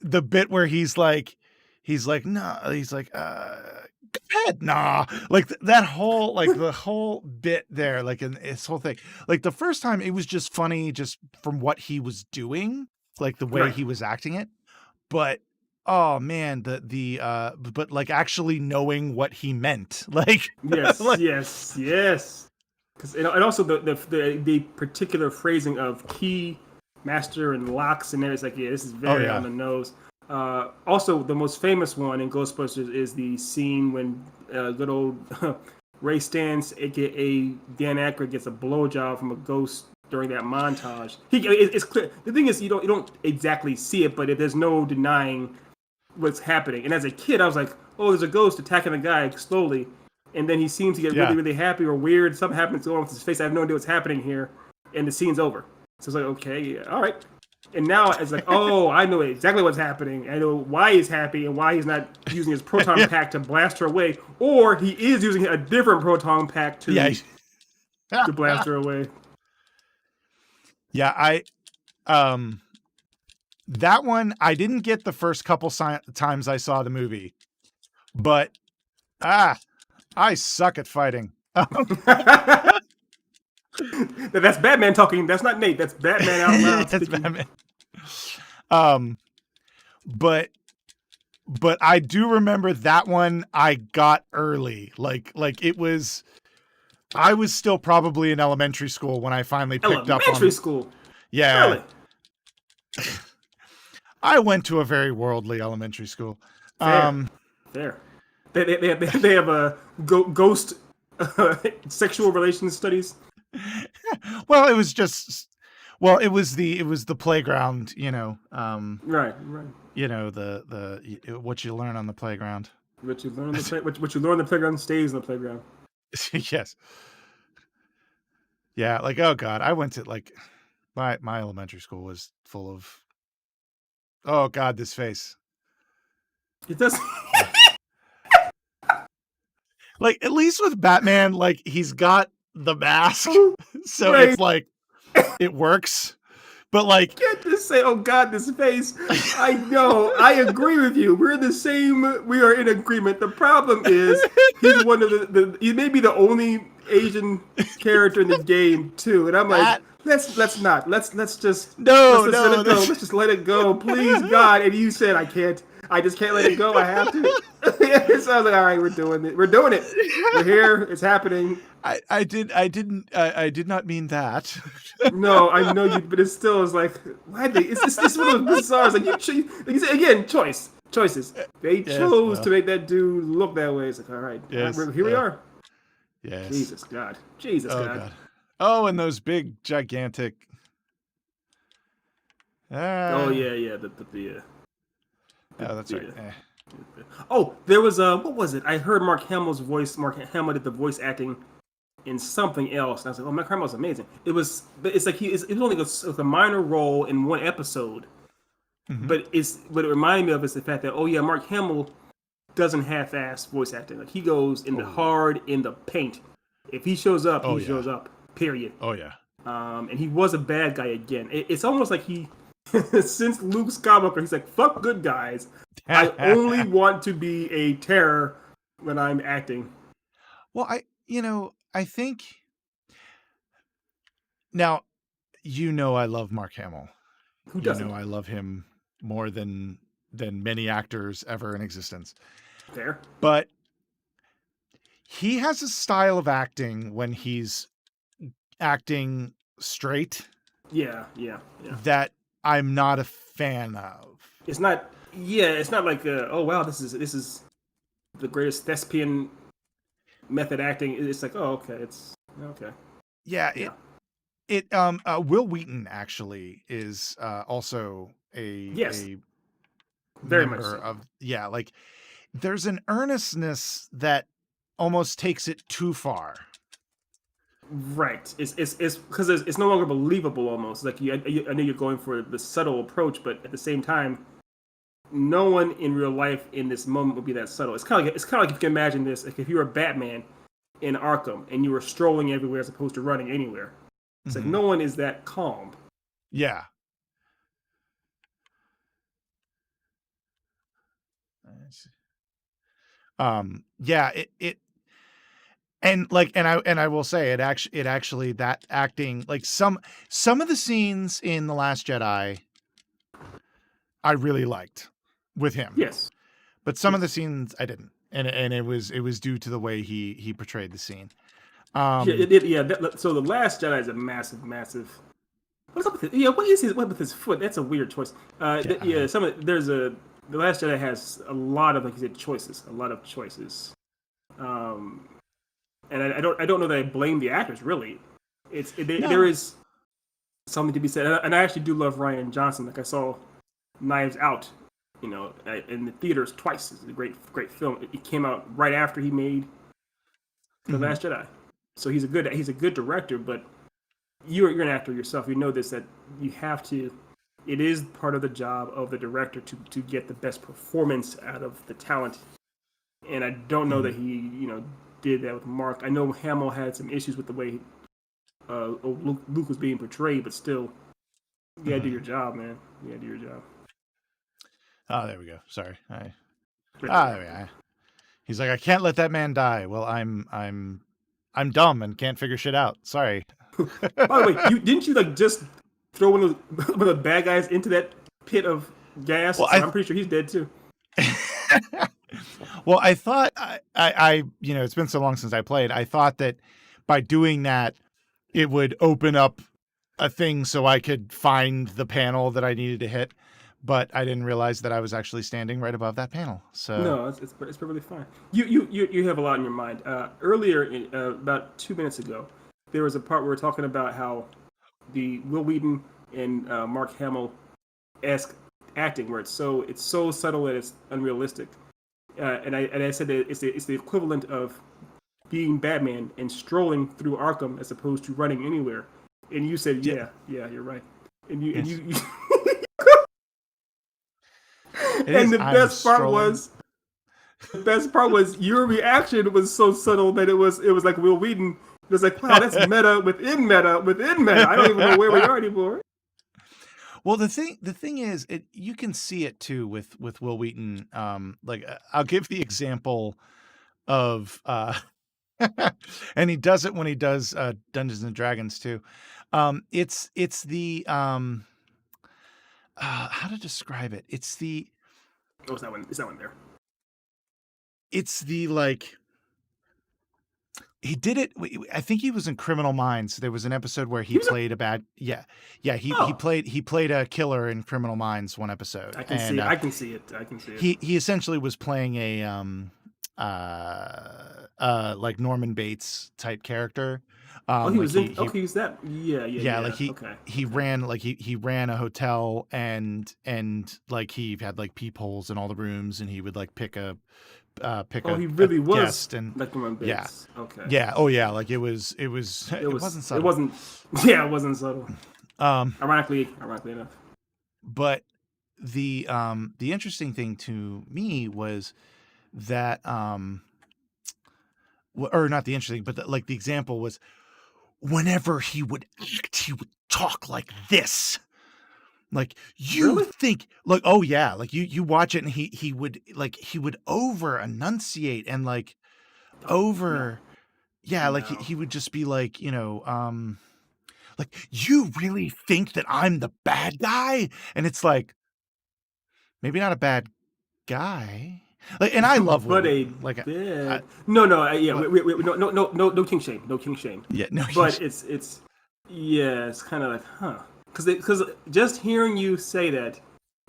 S1: the bit where he's like, no, he's like, go ahead, nah. Like that whole, like the whole bit there, like in this whole thing, like the first time it was just funny, just from what he was doing, like the way he was acting it. But oh man, but like actually knowing what he meant, like
S2: yes,
S1: like,
S2: yes. Because and also the particular phrasing of key, master, and locks, and it's like, yeah, this is very on the nose. Also, the most famous one in Ghostbusters is the scene when good old Ray Stantz, aka Dan Aykroyd, gets a blowjob from a ghost during that montage. It's clear. The thing is, you don't exactly see it, but there's no denying what's happening. And as a kid, I was like, oh, there's a ghost attacking a guy slowly, and then he seems to get really, really happy or weird. Something happens going on with his face. I have no idea what's happening here, and the scene's over. So it's like, okay, yeah, all right. And now it's like, oh, I know exactly what's happening. I know why he's happy and why he's not using his proton pack to blast her away, or he is using a different proton pack to blast her away.
S1: Yeah, that one I didn't get the first couple times I saw the movie, but I suck at fighting.
S2: That's Batman talking. That's not Nate. That's Batman out loud.
S1: That's Batman. But I do remember that one I got early. Like it was. I was still probably in elementary school when I finally picked up on
S2: elementary school.
S1: Yeah.
S2: Really?
S1: I went to a very worldly elementary school.
S2: Fair. They have a ghost sexual relations studies.
S1: Well, it was just. Well, it was the playground,
S2: Right.
S1: The what you learn on the playground.
S2: What you learn on the playground stays on the playground.
S1: Yes. Yeah, like, oh god, I went to like My elementary school was full of. Oh God, this face.
S2: It does.
S1: Like at least with Batman, like he's got the mask, so
S2: Right.
S1: it's like it works. But like,
S2: Can't just say, "Oh God, this face." I know. I agree with you. We're the same. We are in agreement. The problem is he's one of the. He may be the only Asian character in the game too, and I'm like,
S1: that
S2: let's not. Let's just
S1: no,
S2: let
S1: no,
S2: it go. Let's just let it go, please, God. And you said I can't. I just can't let it go. I have to. So I was like, all right, we're doing it. We're doing it. We're here. It's happening.
S1: I did not mean that.
S2: No, I know you, but it still is like, why they? It's one of those bizarre. Like like you said again, choices. They chose to make that dude look that way. It's like, all right, here we are.
S1: Yes.
S2: Jesus God. God.
S1: Oh, and those big, gigantic.
S2: Oh yeah.
S1: Oh, that's right.
S2: Oh, there was what was it? I heard Mark Hamill's voice. Mark Hamill did the voice acting in something else. And I was like, oh, Mark Hamill's amazing. It was like it was only a minor role in one episode. Mm-hmm. But what it reminded me of is the fact that Mark Hamill doesn't half-ass voice acting. Like he goes in the hard, in the paint. If he shows up, he shows up. Period.
S1: Oh yeah.
S2: And he was a bad guy again. It's almost like he, since Luke Skywalker, he's like, fuck good guys. I only want to be a terror when I'm acting.
S1: Well, I think now, I love Mark Hamill.
S2: Who doesn't?
S1: I love him more than many actors ever in existence.
S2: Fair.
S1: But he has a style of acting when he's acting straight.
S2: Yeah.
S1: That I'm not a fan of.
S2: It's not like oh wow, this is the greatest thespian method acting. It's like, oh okay, it's okay.
S1: Yeah. Will Wheaton actually is also a
S2: very
S1: member
S2: much so.
S1: of like there's an earnestness that almost takes it too far.
S2: Right. It's because it's no longer believable almost. Like I know you're going for the subtle approach, but at the same time, no one in real life in this moment would be that subtle. It's kind of like if you can imagine this, like if you were Batman in Arkham and you were strolling everywhere as opposed to running anywhere. It's like no one is that calm.
S1: Yeah. It and I will say it actually that acting, like some of the scenes in The Last Jedi I really liked with him.
S2: Yes.
S1: But some of the scenes I didn't. And it was due to the way he portrayed the scene.
S2: So The Last Jedi is a massive. What's up with it? What with his foot? That's a weird choice. The Last Jedi has a lot of, like you said, choices. A lot of choices. And I don't know that I blame the actors really. There is something to be said, and I actually do love Rian Johnson. Like I saw Knives Out, in the theaters twice. It's a great film. It came out right after he made The Last Jedi, so he's a good director. But you're an actor yourself. You know this, that you have to. It is part of the job of the director to get the best performance out of the talent. And I don't know that he did that with Mark. I know Hamill had some issues with the way Luke was being portrayed, but still, you gotta do your job, man. You gotta do your job.
S1: Oh, there we go. Sorry. There we go. He's like, I can't let that man die. Well, I'm dumb and can't figure shit out. Sorry.
S2: By the way, didn't you just throw one of the bad guys into that pit of gas? Well, I'm pretty sure he's dead too.
S1: Well, I thought I it's been so long since I played. I thought that by doing that, it would open up a thing so I could find the panel that I needed to hit, but I didn't realize that I was actually standing right above that panel. So
S2: no, it's perfectly fine. You have a lot in your mind. Earlier, about 2 minutes ago, there was a part where we were talking about how the Will Wheaton and Mark Hamill-esque acting, where it's so subtle that it's unrealistic. And I said that it's the equivalent of being Batman and strolling through Arkham as opposed to running anywhere. And you said, yeah, you're right. And you
S1: It
S2: and
S1: is.
S2: the
S1: I'm
S2: best part
S1: strolling.
S2: was your reaction was so subtle that it was like Will Wheaton. It was like, wow, that's meta within meta within meta. I don't even know where we are anymore.
S1: Well, the thing is, you can see it too with Will Wheaton. I'll give the example of, and he does it when he does Dungeons and Dragons too. It's the how to describe it? It's the
S2: Oh, is that one? Is that one there?
S1: it's the like. He did it. I think he was in Criminal Minds. There was an episode where he played a bad. Yeah. He played a killer in Criminal Minds one episode.
S2: I can see it. I can see it.
S1: He essentially was playing a like Norman Bates type character.
S2: He was in. Okay, he's that. Yeah.
S1: Like he ran he ran a hotel and like he had like peepholes in all the rooms, and he would like pick a
S2: he really was
S1: guest and
S2: like Norman Bates.
S1: Yeah.
S2: Okay.
S1: Yeah. Oh yeah. Like it wasn't subtle.
S2: It wasn't. Yeah, it wasn't subtle. Ironically enough.
S1: But the interesting thing to me was that or not the interesting, but the example was whenever he would act, he would talk like this. Like you
S2: really?
S1: think like, oh yeah, like you watch it and he would over enunciate and like over like he would just be like, like, you really think that I'm the bad guy? And it's like, maybe not a bad guy. Like, and I love Will Wheaton. Like,
S2: no king shame, no king shame.
S1: Yeah, no.
S2: But it's kind of like, because just hearing you say that,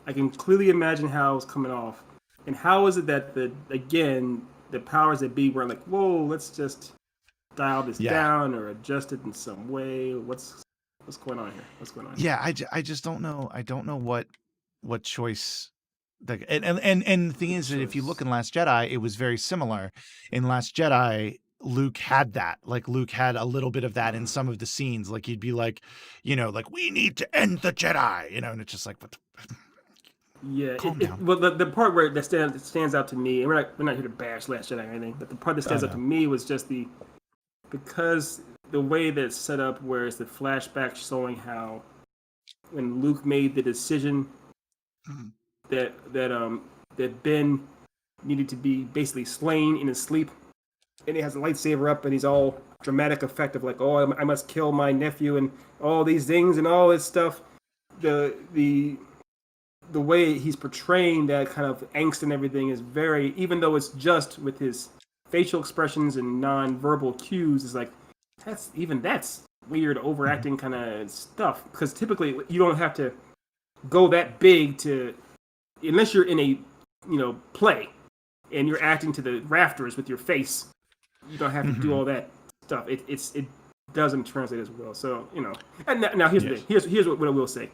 S2: I can clearly imagine how it's coming off, and how is it that the powers that be were like, whoa, let's just dial this down or adjust it in some way. What's going on here?
S1: Yeah, I just don't know. I don't know what choice. And the thing is that if you look in Last Jedi, it was very similar. In Last Jedi, Luke had that. Like Luke had a little bit of that in some of the scenes. Like he'd be like, like, we need to end the Jedi, and it's just like, what? Calm down.
S2: Well, the part where that stands out to me, and we're not here to bash Last Jedi or anything, but the part that stands out to me was just because the way that it's set up, where it's the flashback showing how when Luke made the decision that Ben needed to be basically slain in his sleep, and he has a lightsaber up, and he's all dramatic effect of like, oh, I must kill my nephew, and all these things and all this stuff. The way he's portraying that kind of angst and everything is very, even though it's just with his facial expressions and non-verbal cues, is like, that's weird overacting kind of stuff, because typically you don't have to go that big to, unless you're in a play and you're acting to the rafters with your face, you don't have to do all that stuff. It doesn't translate as well. So and now here's the thing. Here's what I will say.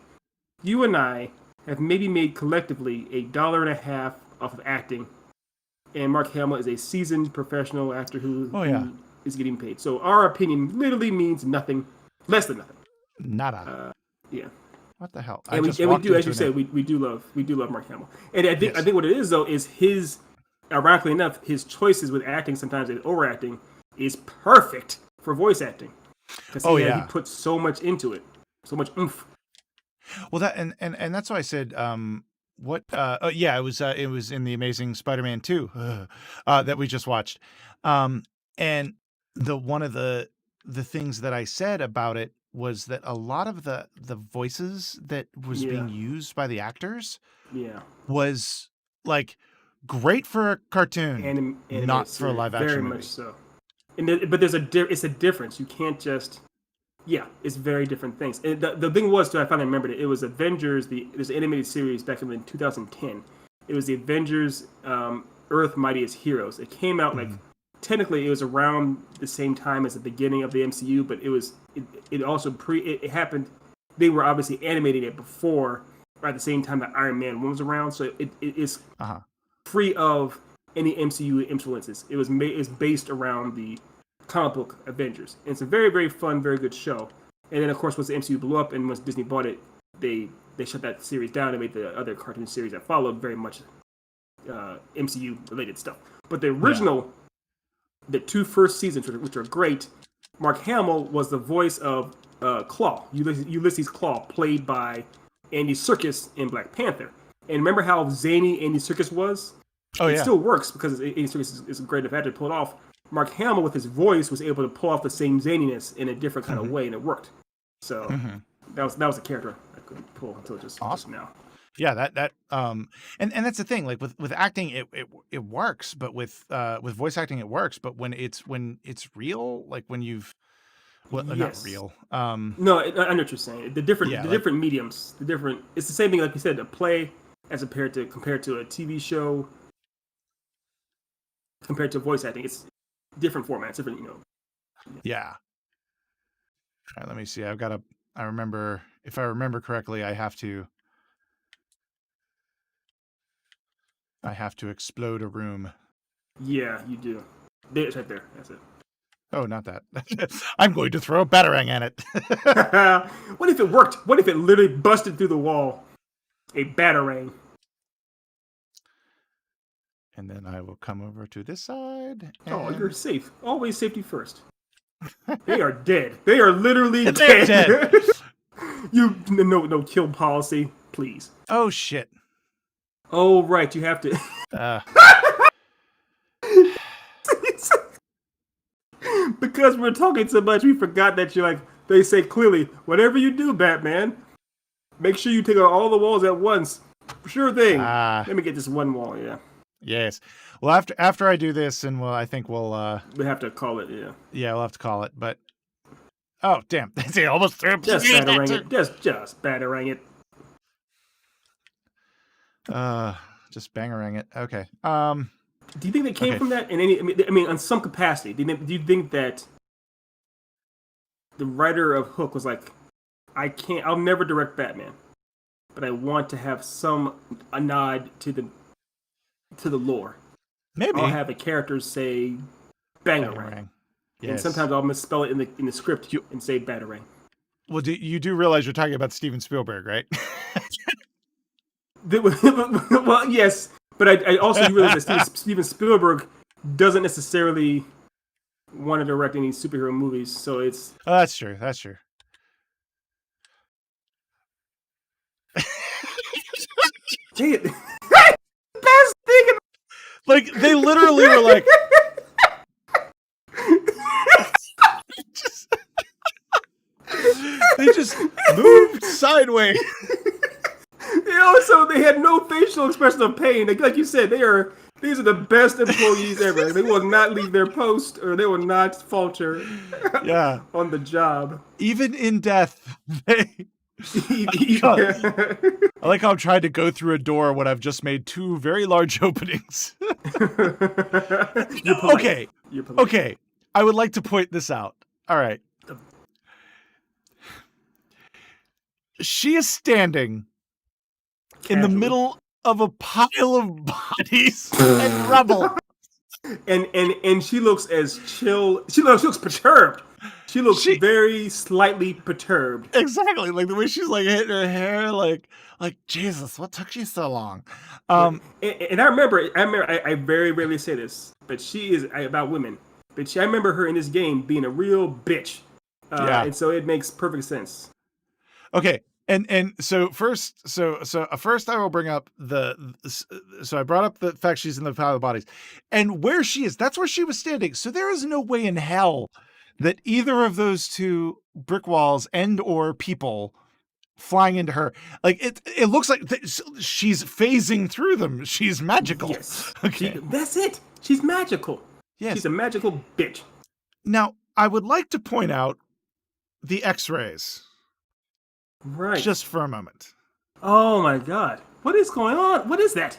S2: You and I have maybe made collectively $1.50 off of acting, and Mark Hamill is a seasoned professional actor who is getting paid. So our opinion literally means nothing, less than nothing.
S1: Nada.
S2: Yeah.
S1: What the hell?
S2: And we do, as you said, we do love Mark Hamill. And I think what it is though is his, ironically enough, his choices with acting, sometimes overacting, is perfect for voice acting. Because he puts so much into it, so much oomph.
S1: Well, that and that's why I said it was in the Amazing Spider-Man 2 that we just watched. And one of the things that I said about it was that a lot of the voices that was being used by the actors was like great for a cartoon, not for a live action
S2: very
S1: movie.
S2: Much so. But it's a difference. You can't just it's very different things. And the thing was too, I finally remembered it. It was Avengers. There's an animated series back in 2010. It was the Avengers Earth Mightiest Heroes. It came out like, technically it was around the same time as the beginning of the MCU, but it also it happened. They were obviously animating it before, or at the same time that Iron Man 1 was around, so it is free of any MCU influences. It's based around the comic book Avengers. And it's a very, very fun, very good show. And then, of course, once the MCU blew up and once Disney bought it, they shut that series down and made the other cartoon series that followed very much MCU related stuff. But the original, the 2 first seasons, which are great, Mark Hamill was the voice of Claw, Ulysses Claw, played by Andy Serkis in Black Panther. And remember how zany Andy Serkis was?
S1: Oh,
S2: it still works because Andy Serkis is a great actor to pull it off. Mark Hamill, with his voice, was able to pull off the same zaniness in a different kind of way, and it worked. So that was a character I couldn't pull until just now.
S1: Yeah, and that's the thing. Like with acting, it works, but with voice acting, it works. But when it's real, like when you've not real.
S2: No, I know what you're saying. The different mediums, It's the same thing, like you said, a play as compared to a TV show, compared to voice acting. It's different formats, different,
S1: Yeah. All right, let me see. If I remember correctly, I have to explode a room.
S2: Yeah, you do. It's right there. That's it.
S1: Oh, not that. I'm going to throw a batarang at it.
S2: What if it worked? What if it literally busted through the wall? A batarang.
S1: And then I will come over to this side.
S2: Oh, you're safe. Always safety first. They are dead. They are literally dead. No kill policy, please.
S1: Oh shit.
S2: Oh right, you have to. Because we're talking so much, we forgot that you're like. They say clearly, whatever you do, Batman, make sure you take out all the walls at once. Sure thing. Let me get this one wall. Yeah.
S1: Yes. Well, after I do this, and I think we'll
S2: have to call it. Yeah.
S1: Yeah, we'll have to call it. But oh damn, that's it. Almost threw.
S2: Just batarang it. Just batarang it.
S1: Just bangarang it. Okay.
S2: Do you think that came from that in any? I mean, on some capacity. Do you think that the writer of Hook was like, I'll never direct Batman, but I want to have a nod to the lore.
S1: Maybe
S2: I'll have the characters say bangarang. Yes. And sometimes I'll misspell it in the script and say batarang.
S1: Well, you do realize you're talking about Steven Spielberg, right?
S2: Well, yes, but I also realize that Steven Spielberg doesn't necessarily want to direct any superhero movies, so it's.
S1: Oh, that's true. That's true.
S2: Dang it! Best thing.
S1: Like they literally were like. They just moved sideways.
S2: Also, they had no facial expression of pain. Like you said, these are the best employees ever. They will not leave their post, or they will not falter.
S1: Yeah,
S2: on the job.
S1: Even in death, I like how I'm trying to go through a door when I've just made 2 very large openings. Okay. Okay. I would like to point this out. All right. She is standing in the middle of a pile of bodies and rubble.
S2: And she looks as chill. She looks perturbed. She looks very slightly perturbed.
S1: Exactly, like the way she's like hitting her hair, like Jesus, what took you so long? And
S2: I remember. I very rarely say this, but she is about women. But I remember her in this game being a real bitch. And so it makes perfect sense.
S1: Okay, and so first I will bring up so I brought up the fact she's in the pile of bodies, and where she is, that's where she was standing. So there is no way in hell that either of those 2 brick walls or people flying into her, like it looks like she's phasing through them. She's magical.
S2: Yes.
S1: Okay,
S2: that's it. She's magical. Yes, she's a magical bitch.
S1: Now I would like to point out the X-rays.
S2: Right.
S1: Just for a moment.
S2: Oh my God! What is going on? What is that?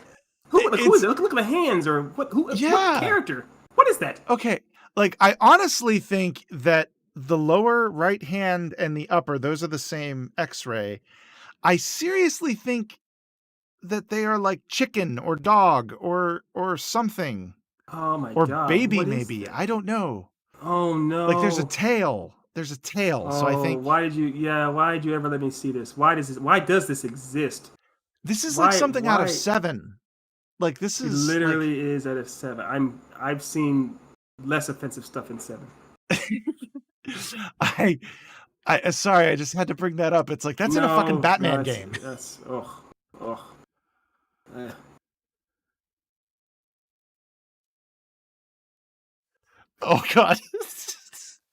S2: Who is it? Look at the hands, or what? What character? What is that?
S1: Okay, like I honestly think that the lower right hand and the upper, those are the same X-ray. I seriously think that they are like chicken or dog or something.
S2: Oh my
S1: God! Or
S2: God.
S1: baby, maybe. I don't know.
S2: Oh no!
S1: Like there's a tail. there's a tail.
S2: Oh,
S1: so I think
S2: why did you? Yeah, why did you ever let me see this? Why does this? Why does this exist?
S1: this is like something out of 7. Like this
S2: It
S1: is like
S2: literally is out of 7. I've seen less offensive stuff in 7.
S1: I sorry, I just had to bring that up. It's like that's in a fucking
S2: No,
S1: Batman game.
S2: That's ugh. Eh.
S1: Oh god.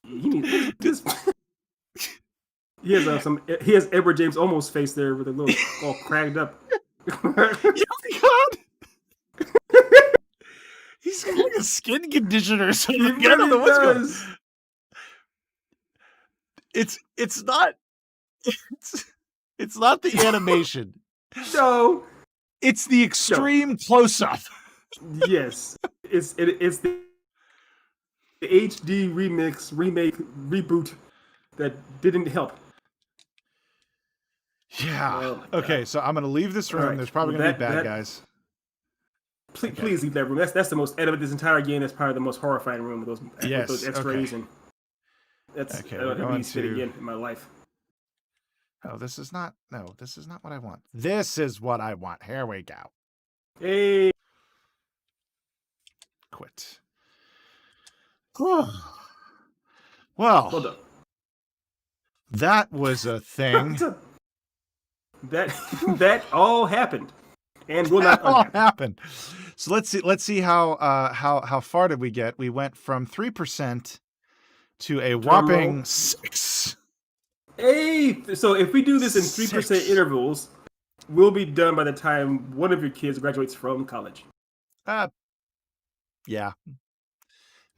S2: He needs this. He has He has Edward James Olmos face there with a little all cracked up.
S1: Oh god. He's got like a skin conditioner or something.
S2: He really does.
S1: It's not it's not the animation.
S2: No.
S1: It's the extreme close-up.
S2: Yes. It's the HD remake, reboot that didn't help.
S1: Yeah. Okay, so I'm gonna leave this room. Right. There's probably gonna be bad guys.
S2: Please leave that room. That's the most edited this entire game. That's probably the most horrifying room with those X-rays and that's I don't ever see it again in my life.
S1: Oh, this is not what I want. This is what I want. Here we go.
S2: Hey.
S1: Quit. Well,
S2: hold up.
S1: That was a thing.
S2: that all happened. And will not
S1: all happen. So let's see how far did we get? We went from 3% to a whopping 6.
S2: Hey, so if we do this in 3% intervals, we'll be done by the time one of your kids graduates from college.
S1: Yeah.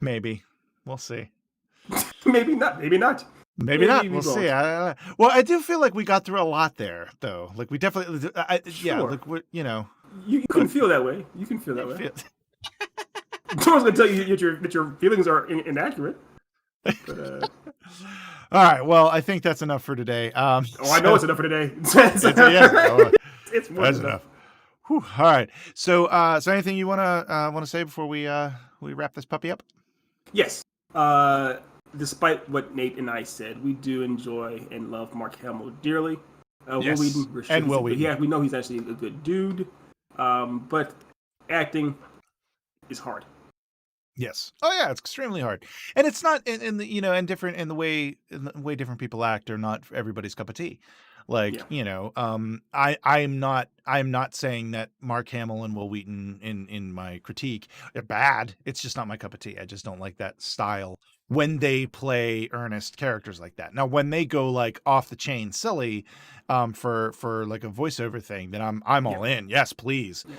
S1: Maybe. We'll see.
S2: Maybe not. Maybe not.
S1: Maybe not. We'll see. Well, I do feel like we got through a lot there, though. Like we definitely, yeah. Like you know,
S2: you can feel that way. You can feel that way. Someone's gonna tell you that your feelings are inaccurate. But,
S1: all right. Well, I think that's enough for today.
S2: I know it's enough for today.
S1: It's more than enough. Whew. All right. So, anything you wanna say before we wrap this puppy up?
S2: Yes. Despite what Nate and I said, we do enjoy and love Mark Hamill dearly.
S1: Yes. Will Wheaton.
S2: Yeah, we know he's actually a good dude. But acting is hard.
S1: Yes. Oh yeah, it's extremely hard, and it's not in the in the way different people act are not everybody's cup of tea. Like I'm not saying that Mark Hamill and Will Wheaton in my critique are bad. It's just not my cup of tea. I just don't like that style when they play earnest characters like that. Now, when they go like off the chain silly, for like a voiceover thing, then I'm all in. Yes, please. Yeah.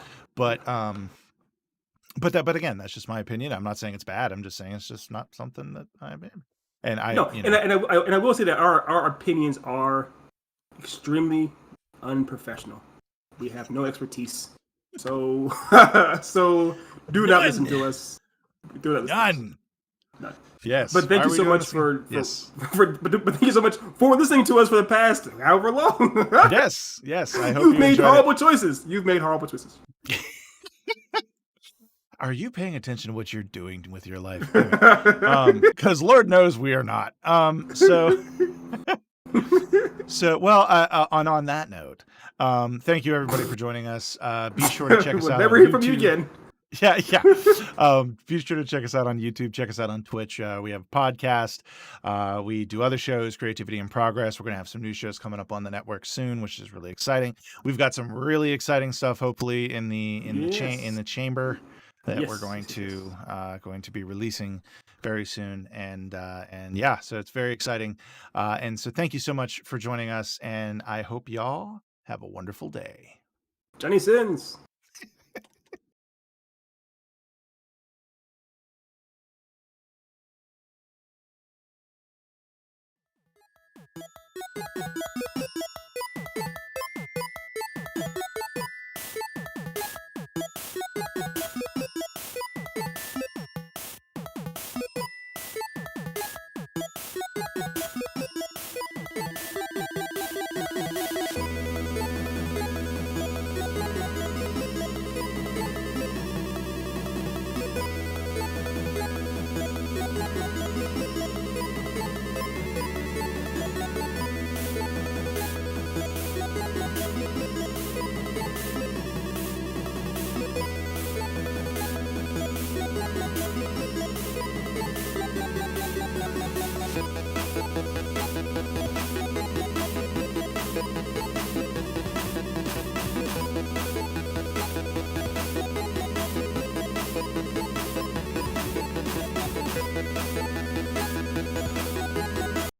S1: But again, that's just my opinion. I'm not saying it's bad. I'm just saying it's just not something that I'm in. And I
S2: will say that our opinions are extremely unprofessional. We have no expertise. So do not listen to us. Do not listen. None.
S1: Yes.
S2: But thank you so much for thank you so much for listening to us for the past however long.
S1: Yes. I hope
S2: you've made horrible choices. You've made horrible choices.
S1: Are you paying attention to what you're doing with your life? Because Lord knows we are not. On that note, thank you everybody for joining us. Be sure to check us out.
S2: Never hear from you again.
S1: Yeah. Be sure to check us out on YouTube. Check us out on Twitch. We have a podcast. We do other shows, Creativity in Progress. We're going to have some new shows coming up on the network soon, which is really exciting. We've got some really exciting stuff, hopefully in the chamber that we're going to be releasing very soon. And yeah, so it's very exciting. And so thank you so much for joining us. And I hope y'all have a wonderful day.
S2: Johnny Sins.